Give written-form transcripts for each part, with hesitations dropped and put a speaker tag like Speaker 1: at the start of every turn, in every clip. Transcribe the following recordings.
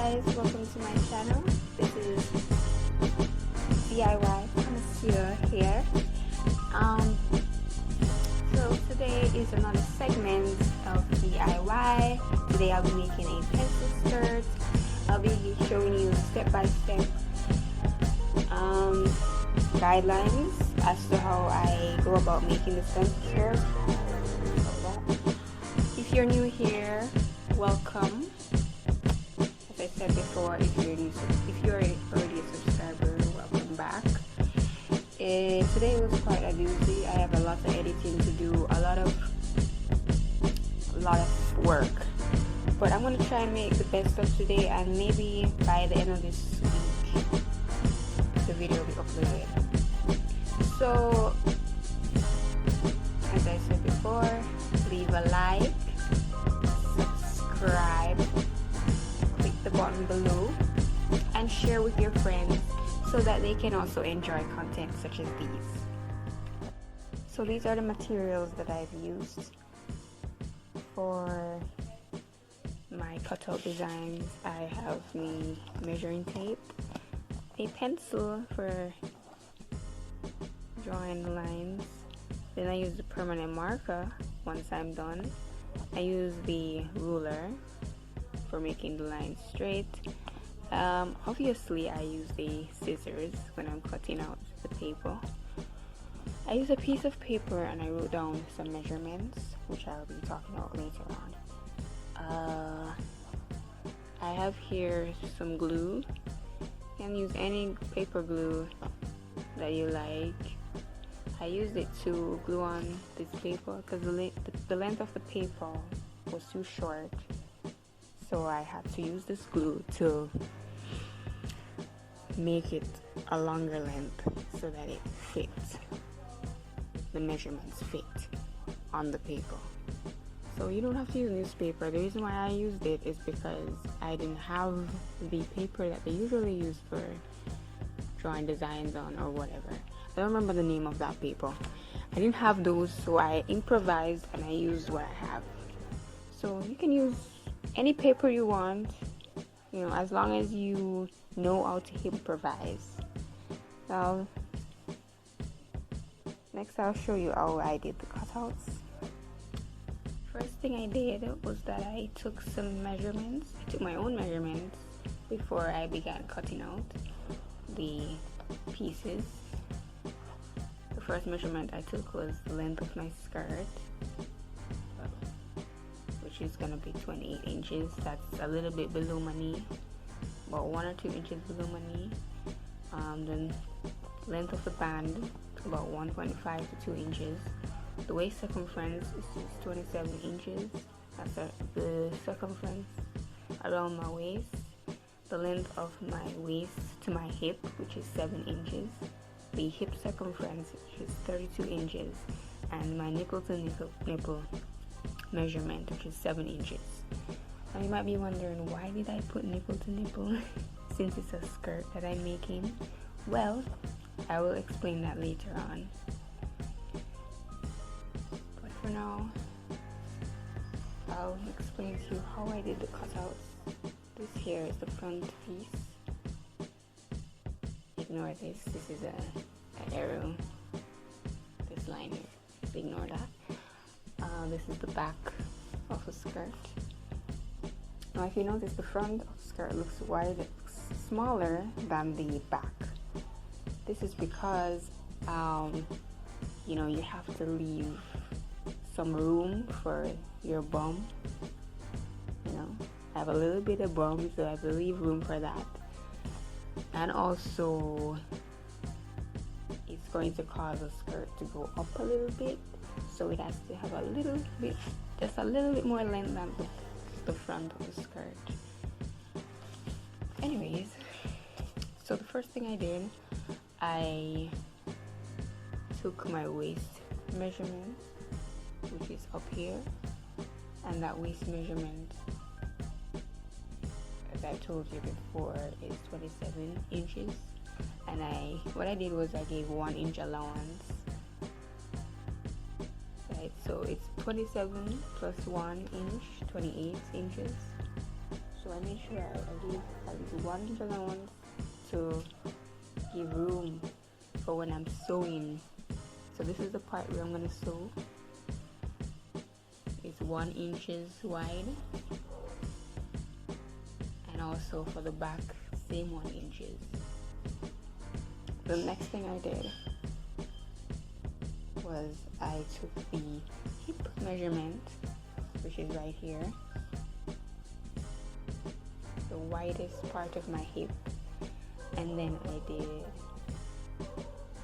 Speaker 1: guys, welcome to my channel. This is DIY Connoisseur here. So today is another segment of DIY. Today I'll be making a pencil skirt. I'll be showing you step-by-step guidelines as to how I go about making this pencil skirt. If you're new here, welcome. As I said before, if you're already a subscriber, welcome back. Today was quite a doozy. I have a lot of editing to do, a lot of work, but I'm gonna try and make the best of today, and maybe by the end of this week the video will be uploaded. So as I said before, leave a like, subscribe, click the button below, and share with your friends so that they can also enjoy content such as these. So these are the materials that I've used for my cutout designs. I have the measuring tape, a pencil for drawing the lines, then I use the permanent marker once I'm done. I use the ruler for making the lines straight. Obviously I use the scissors when I'm cutting out the paper. I use a piece of paper and I wrote down some measurements, which I'll be talking about later on. I have here some glue. You can use any paper glue that you like. I used it to glue on this paper because the length of the paper was too short, so I had to use this glue to make it a longer length so that it fits, the measurements fit on the paper. So you don't have to use newspaper. The reason why I used it is because I didn't have the paper that they usually use for drawing designs on or whatever. I don't remember the name of that paper. I didn't have those, so I improvised and I used what I have. So you can use any paper you want, you know, as long as you know how to improvise. Now, next I'll show you how I did the cutouts. First thing I did was that I took some measurements. I took my own measurements before I began cutting out the pieces. The first measurement I took was the length of my skirt, which is gonna be 28 inches. That's a little bit below my knee, about 1 or 2 inches below my knee. Then length of the band, about 1.5 to 2 inches. The waist circumference is 27 inches. That's the circumference around my waist. The length of my waist to my hip, which is 7 inches. The hip circumference, which is 32 inches. And my nipple to nipple measurement, which is 7 inches. Now you might be wondering, why did I put nipple to nipple since it's a skirt that I'm making? Well, I will explain that later on. But for now, I'll explain to you how I did the cutouts. This here is the front piece. Ignore this. This is an arrow. This line here. Just ignore that. This is the back of the skirt. Now, if you notice, the front of the skirt looks smaller than the back. This is because you know, you have to leave some room for your bum. You know, I have a little bit of bum, so I have to leave room for that. And also, it's going to cause the skirt to go up a little bit, so it has to have a little bit, just a little bit more length than the front of the skirt. Anyways, so the first thing I did, I took my waist measurement, which is up here, and that waist measurement, as I told you before, is 27 inches. And what I did was I gave 1 inch allowance. Right, so it's 27 plus 1 inch, 28 inches. So I made sure I gave 1 inch allowance to give room for when I'm sewing. So this is the part where I'm going to sew. It's 1 inch wide, and also for the back, same 1 inch. The next thing I did was I took the hip measurement, which is right here, the widest part of my hip, and then I did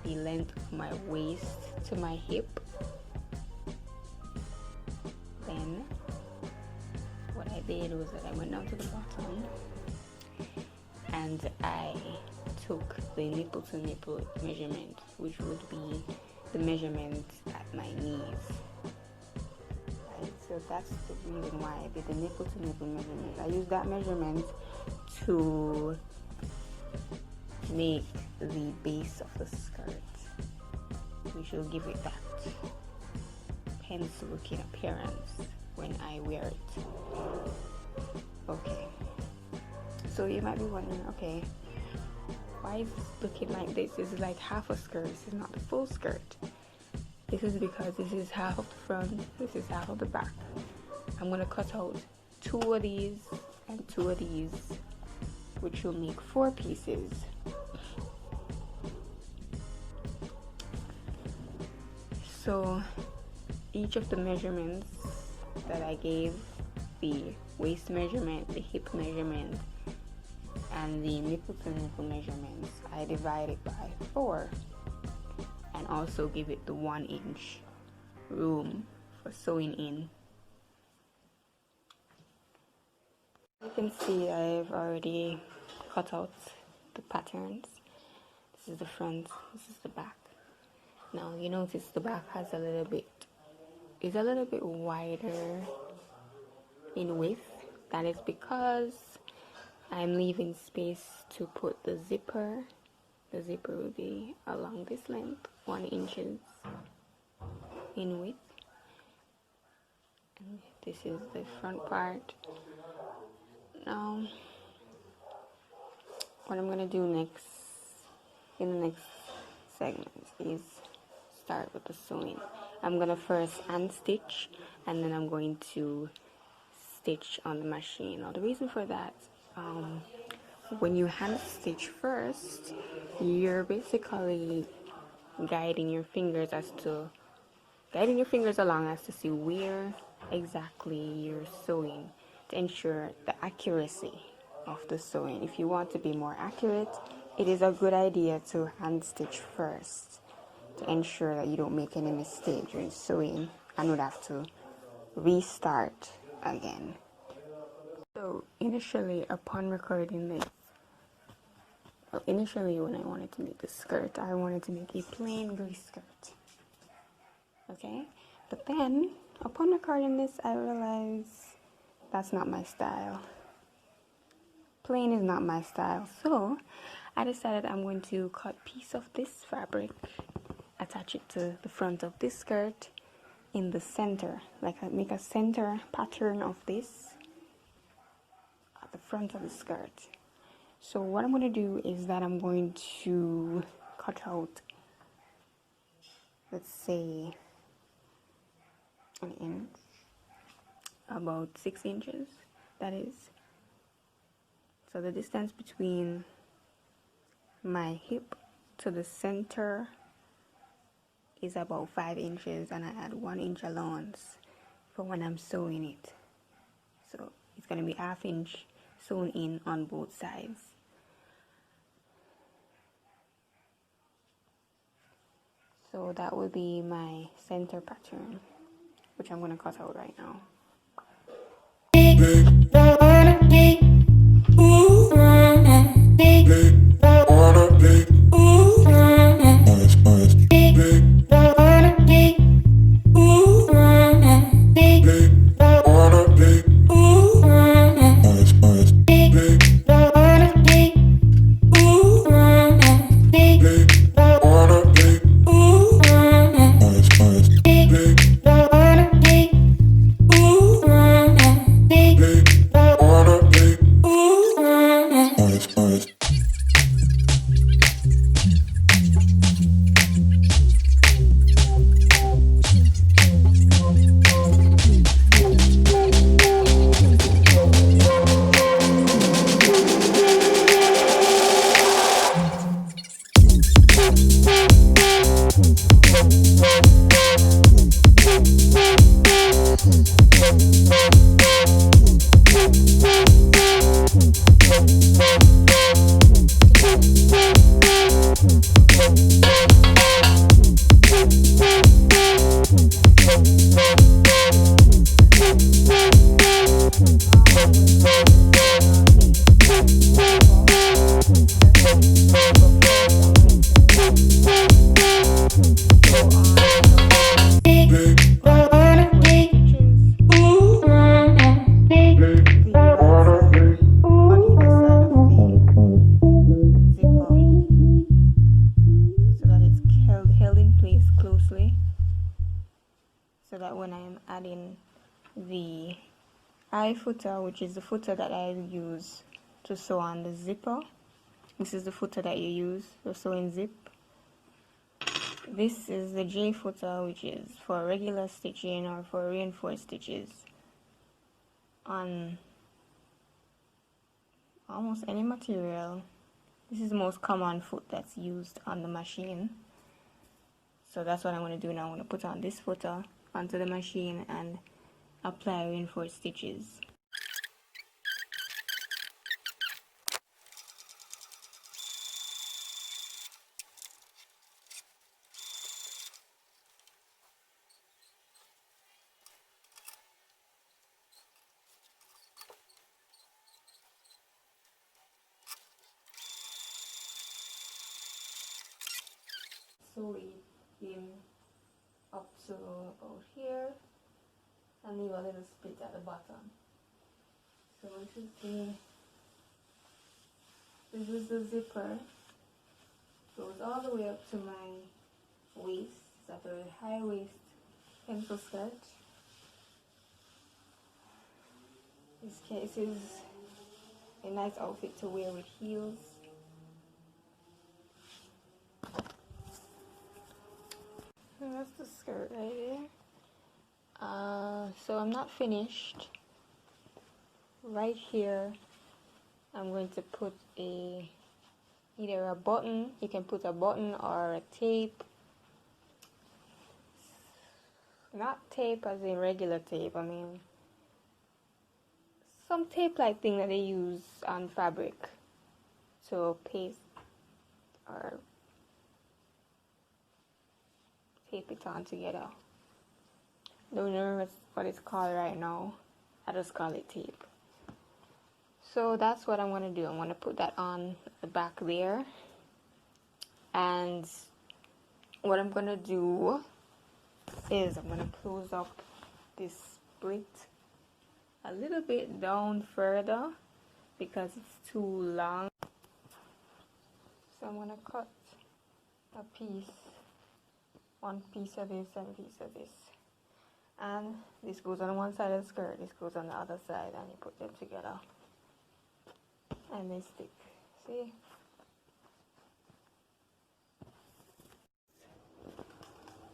Speaker 1: the length of my waist to my hip. Then what I did was that I went down to the bottom and I took the nipple to nipple measurement, which would be the measurement at my knees. Right, so that's the reason why I did the nipple to nipple measurement. I used that measurement to make the base of the skirt, which will give it that pencil looking appearance when I wear it. Okay, so you might be wondering, okay, why is this looking like this? This is like half a skirt. This is not the full skirt. This is because this is half of the front, this is half of the back. I'm going to cut out 2 of these and 2 of these, which will make 4 pieces. So each of the measurements that I gave, the waist measurement, the hip measurement, and the nipple to nipple measurements, I divided by 4 and also give it the 1 inch room for sewing in. You can see I've already cut out the patterns. This is the front, this is the back. Now you notice the back has a little bit wider in width. That is because I'm leaving space to put the zipper. The zipper will be along this length, 1 inch in width. And this is the front part. Now, what I'm gonna do next, in the next segment, is start with the sewing. I'm gonna first hand stitch, and then I'm going to stitch on the machine. Now the reason for that, when you hand stitch first, you're basically guiding your fingers along as to see where exactly you're sewing, to ensure the accuracy of the sewing. If you want to be more accurate, it is a good idea to hand stitch first to ensure that you don't make any mistake during sewing and would have to restart again. So initially, upon recording this, initially when I wanted to make the skirt, I wanted to make a plain gray skirt. Okay, but then upon recording this, I realized that's not my style. Plain is not my style, so I decided I'm going to cut a piece of this fabric, attach it to the front of this skirt in the center, like I make a center pattern of this at the front of the skirt. So what I'm going to do is that I'm going to cut out, let's say, an inch, about 6 inches, that is. So the distance between my hip to the center is about 5 inches, and I add 1 inch allowance for when I'm sewing it. So it's going to be ½ inch sewn in on both sides. So that will be my center pattern, which I'm going to cut out right now. eye footer, which is the footer that I use to sew on the zipper. This is the footer that you use for sewing zip. This is the J footer, which is for regular stitching or for reinforced stitches on almost any material. This is the most common foot that's used on the machine. So that's what I'm going to do now. I'm going to put on this footer onto the machine and apply reinforced stitches. Sew it in up to about here and leave a little split at the bottom. So this is the zipper. Goes all the way up to my waist. It's a very high waist pencil skirt. This case is a nice outfit to wear with heels. And that's the skirt right there. So I'm not finished. Right here, I'm going to put either a button. You can put a button or a tape. Not tape as in regular tape. I mean, some tape-like thing that they use on fabric to paste or tape it on together. Don't know what it's called right now. I just call it tape. So that's what I'm going to do. I'm going to put that on the back there. And what I'm going to do is I'm going to close up this split a little bit down further because it's too long. So I'm going to cut a piece, one piece of this and a piece of this. And this goes on one side of the skirt, this goes on the other side, and you put them together. And they stick. See?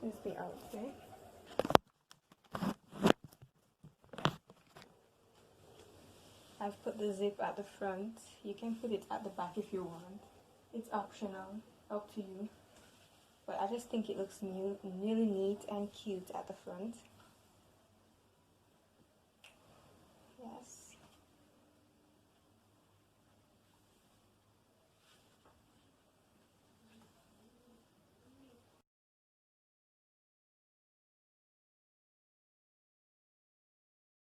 Speaker 1: This is the outfit. I've put the zip at the front. You can put it at the back if you want. It's optional, up to you. But I just think it looks really neat and cute at the front.